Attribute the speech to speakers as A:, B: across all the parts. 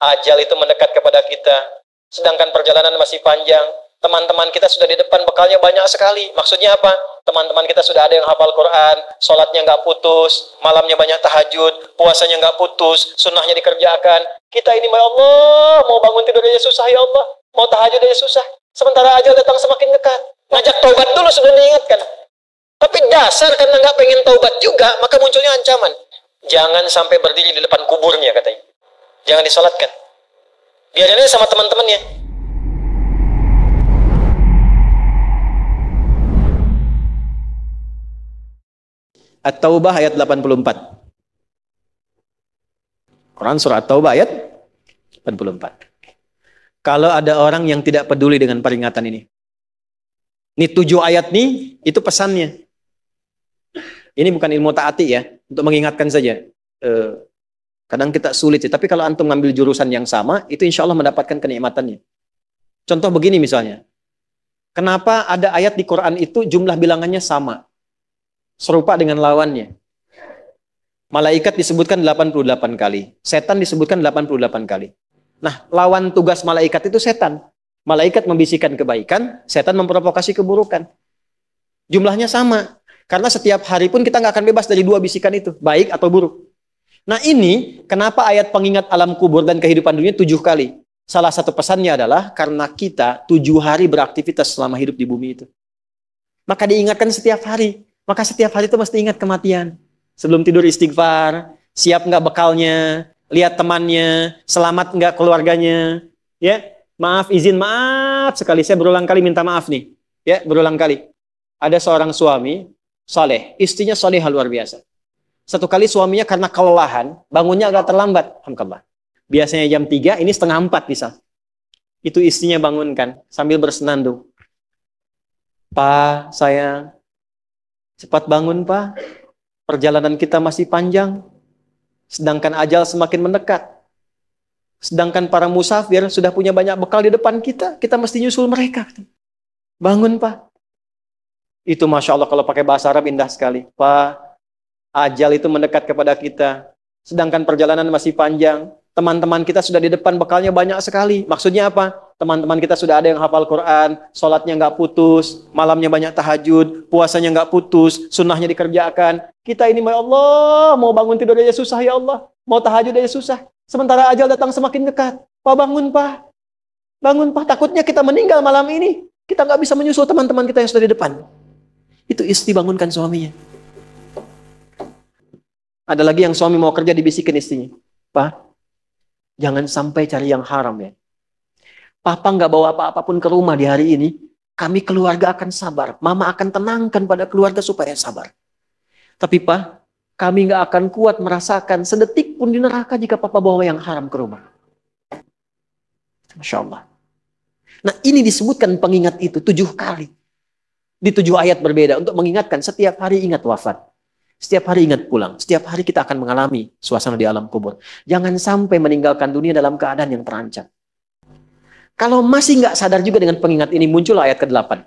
A: Ajal itu mendekat kepada kita, sedangkan perjalanan masih panjang. Teman-teman kita sudah di depan, bekalnya banyak sekali. Maksudnya apa? Teman-teman kita sudah ada yang hafal Quran, sholatnya nggak putus, malamnya banyak tahajud, puasanya nggak putus, sunnahnya dikerjakan. Kita ini, ya Allah, mau bangun tidur aja susah ya Allah, mau tahajud aja susah. Sementara ajal datang semakin dekat. Ngajak taubat dulu sudah diingatkan. Tapi dasar karena nggak pengen taubat juga, maka munculnya ancaman. Jangan sampai berdiri di depan kuburnya, katanya. Jangan disolatkan. Biarin aja sama teman-temannya. At-Taubah ayat 84. Quran surah At-Taubah ayat 84. Kalau ada orang yang tidak peduli dengan peringatan ini. Ini 7 ayat nih, itu pesannya. Ini bukan ilmu ta'ati ya, untuk mengingatkan saja. Kadang kita sulit sih, tapi kalau antum ngambil jurusan yang sama, itu insya Allah mendapatkan kenikmatannya. Contoh begini misalnya. Kenapa ada ayat di Quran itu jumlah bilangannya sama? Serupa dengan lawannya. Malaikat disebutkan 88 kali. Setan disebutkan 88 kali. Nah, lawan tugas malaikat itu setan. Malaikat membisikkan kebaikan, setan memprovokasi keburukan. Jumlahnya sama. Karena setiap hari pun kita nggak akan bebas dari 2 bisikan itu, baik atau buruk. Nah ini, kenapa ayat pengingat alam kubur dan kehidupan dunia 7 kali? Salah satu pesannya adalah karena kita 7 hari beraktivitas selama hidup di bumi itu. Maka diingatkan setiap hari. Maka setiap hari itu mesti ingat kematian. Sebelum tidur istighfar, siap nggak bekalnya, lihat temannya, selamat nggak keluarganya. Ya, maaf, izin, maaf sekali. Saya berulang kali minta maaf nih. Ya, berulang kali. Ada seorang suami, saleh, istrinya salehah luar biasa. Satu kali suaminya karena kelelahan, bangunnya agak terlambat. Alhamdulillah. Biasanya jam 3, ini setengah 4 bisa. Itu istrinya bangunkan sambil bersenandung. Pak, sayang, cepat bangun, Pak. Perjalanan kita masih panjang. Sedangkan ajal semakin mendekat. Sedangkan para musafir sudah punya banyak bekal di depan kita. Kita mesti nyusul mereka. Bangun, Pak. Itu Masya Allah kalau pakai bahasa Arab indah sekali. Pak, ajal itu mendekat kepada kita. Sedangkan perjalanan masih panjang. Teman-teman kita sudah di depan, bekalnya banyak sekali. Maksudnya apa? Teman-teman kita sudah ada yang hafal Quran, sholatnya nggak putus, malamnya banyak tahajud, puasanya nggak putus, sunnahnya dikerjakan. Kita ini, ya Allah, mau bangun tidur aja susah ya Allah, mau tahajud aja susah. Sementara ajal datang semakin dekat. Pak, bangun, Pak. Bangun, Pak. Takutnya kita meninggal malam ini. Kita nggak bisa menyusul teman-teman kita yang sudah di depan. Itu istri bangunkan suaminya. Ada lagi yang suami mau kerja dibisikin istrinya. Pak, jangan sampai cari yang haram ya. Papa nggak bawa apa-apa pun ke rumah di hari ini. Kami keluarga akan sabar. Mama akan tenangkan pada keluarga supaya sabar. Tapi Pak, kami nggak akan kuat merasakan sedetik pun di neraka jika Papa bawa yang haram ke rumah. Masya Allah. Nah ini disebutkan pengingat itu 7 kali. Di 7 ayat berbeda untuk mengingatkan setiap hari ingat wafat. Setiap hari ingat pulang. Setiap hari kita akan mengalami suasana di alam kubur. Jangan sampai meninggalkan dunia dalam keadaan yang terancam. Kalau masih nggak sadar juga dengan pengingat ini, muncul ayat ke-8.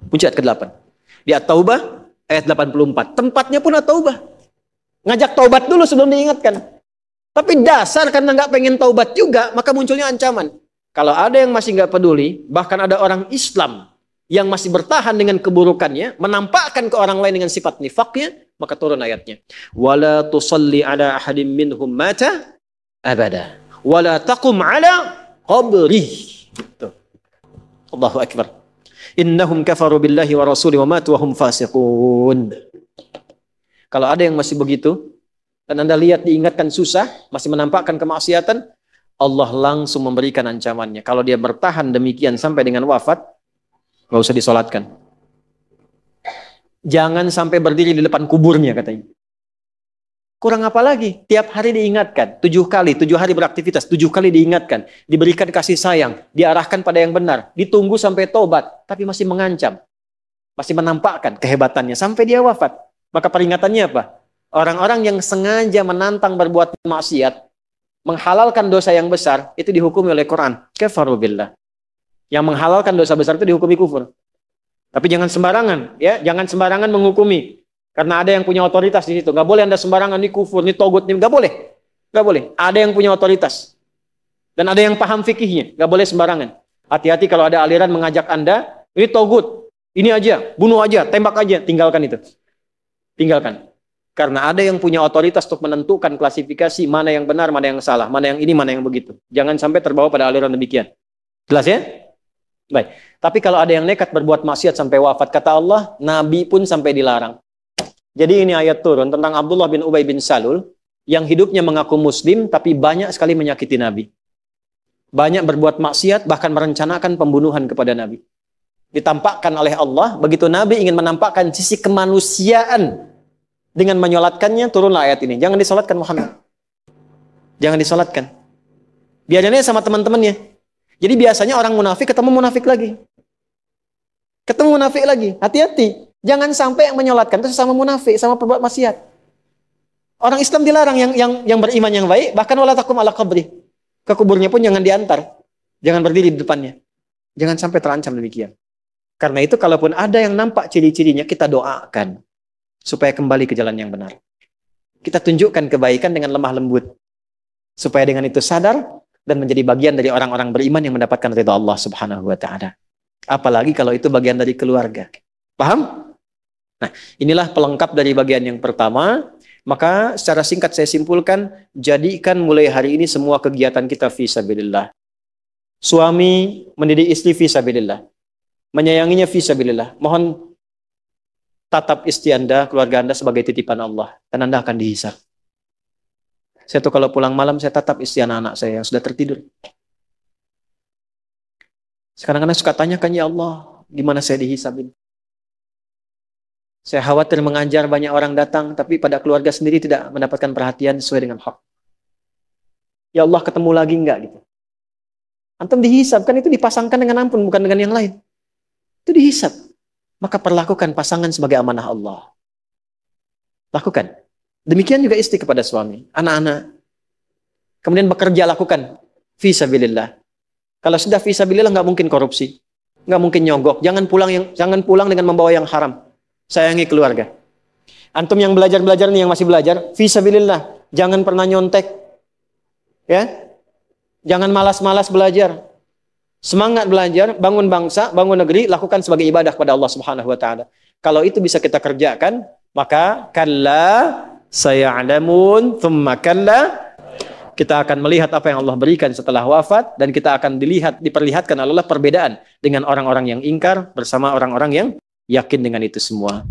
A: Muncul ayat ke-8. Di At-Taubah, ayat 84. Tempatnya pun At-Taubah. Ngajak taubat dulu sebelum diingatkan. Tapi dasar karena nggak pengen taubat juga, maka munculnya ancaman. Kalau ada yang masih nggak peduli, bahkan ada orang Islam yang masih bertahan dengan keburukannya, menampakkan ke orang lain dengan sifat nifaknya, maka turun ayatnya. Wala tusalli ala ahadim minhum mata abada. Wala taqum ala qabri. Allahu akbar. Innahum kafaru billahi wa rasuli wa matu wa hum fasiqun. Kalau ada yang masih begitu, dan Anda lihat diingatkan susah, masih menampakkan kemaksiatan, Allah langsung memberikan ancamannya. Kalau dia bertahan demikian sampai dengan wafat, nggak usah disolatkan. Jangan sampai berdiri di depan kuburnya, katanya. Kurang apa lagi? Tiap hari diingatkan. 7 kali, 7 hari beraktivitas, 7 kali diingatkan. Diberikan kasih sayang, diarahkan pada yang benar. Ditunggu sampai tobat, tapi masih mengancam. Masih menampakkan kehebatannya sampai dia wafat. Maka peringatannya apa? Orang-orang yang sengaja menantang berbuat maksiat, menghalalkan dosa yang besar, itu dihukumi oleh Quran. Kafaru billah. Yang menghalalkan dosa besar itu dihukumi kufur. Tapi jangan sembarangan, ya, jangan sembarangan menghukumi. Karena ada yang punya otoritas di situ. Nggak boleh Anda sembarangan, ini kufur, ini togut, ini nggak boleh. Nggak boleh. Ada yang punya otoritas. Dan ada yang paham fikihnya, nggak boleh sembarangan. Hati-hati kalau ada aliran mengajak Anda, ini togut, ini aja, bunuh aja, tembak aja, tinggalkan itu. Tinggalkan. Karena ada yang punya otoritas untuk menentukan klasifikasi mana yang benar, mana yang salah, mana yang ini, mana yang begitu. Jangan sampai terbawa pada aliran demikian. Jelas ya? Baik. Tapi kalau ada yang nekat berbuat maksiat sampai wafat, kata Allah, Nabi pun sampai dilarang. Jadi ini ayat turun tentang Abdullah bin Ubay bin Salul, yang hidupnya mengaku muslim, tapi banyak sekali menyakiti Nabi. Banyak berbuat maksiat, bahkan merencanakan pembunuhan kepada Nabi. Ditampakkan oleh Allah, begitu Nabi ingin menampakkan sisi kemanusiaan dengan menyolatkannya, turunlah ayat ini. Jangan disolatkan Muhammad. Jangan disolatkan. Biarnya sama teman-temannya. Jadi biasanya orang munafik ketemu munafik lagi. Ketemu munafik lagi. Hati-hati. Jangan sampai yang menyolatkan itu sama munafik, sama perbuat maksiat. Orang Islam dilarang yang beriman yang baik, bahkan wala takum ala qabri. Ke kuburnya pun jangan diantar. Jangan berdiri di depannya. Jangan sampai terancam demikian. Karena itu kalaupun ada yang nampak ciri-cirinya, kita doakan supaya kembali ke jalan yang benar. Kita tunjukkan kebaikan dengan lemah lembut. Supaya dengan itu sadar dan menjadi bagian dari orang-orang beriman yang mendapatkan ridha Allah Subhanahu wa taala. Apalagi kalau itu bagian dari keluarga. Paham? Nah, inilah pelengkap dari bagian yang pertama. Maka secara singkat saya simpulkan, jadikan mulai hari ini semua kegiatan kita fi sabilillah. Suami mendidik istri fi sabilillah. Menyayanginya fi sabilillah. Mohon tatap istri Anda, keluarga Anda sebagai titipan Allah. Dan Anda akan dihisab. Saya tuh kalau pulang malam, saya tatap istri anak-anak saya yang sudah tertidur. Sekarang Anda suka tanyakan, ya Allah, gimana saya dihisabin? Saya khawatir mengajar banyak orang datang, tapi pada keluarga sendiri tidak mendapatkan perhatian sesuai dengan hak. Ya Allah, ketemu lagi enggak gitu. Antum dihisab, kan itu dipasangkan dengan ampun, bukan dengan yang lain. Itu dihisab. Maka perlakukan pasangan sebagai amanah Allah. Lakukan. Demikian juga istri kepada suami, anak-anak. Kemudian bekerja, lakukan. Fi sabilillah. Kalau sudah fi sabilillah, nggak mungkin korupsi. Nggak mungkin nyogok. Jangan pulang dengan membawa yang haram. Sayangi keluarga. Antum yang belajar-belajar nih, yang masih belajar, fi sabilillah. Jangan pernah nyontek. Ya. Jangan malas-malas belajar. Semangat belajar, bangun bangsa, bangun negeri, lakukan sebagai ibadah kepada Allah Subhanahu wa taala. Kalau itu bisa kita kerjakan, maka kalla saya'lamun thumma kalla, kita akan melihat apa yang Allah berikan setelah wafat, dan kita akan diperlihatkan oleh Allah perbedaan dengan orang-orang yang ingkar bersama orang-orang yang yakin dengan itu semua.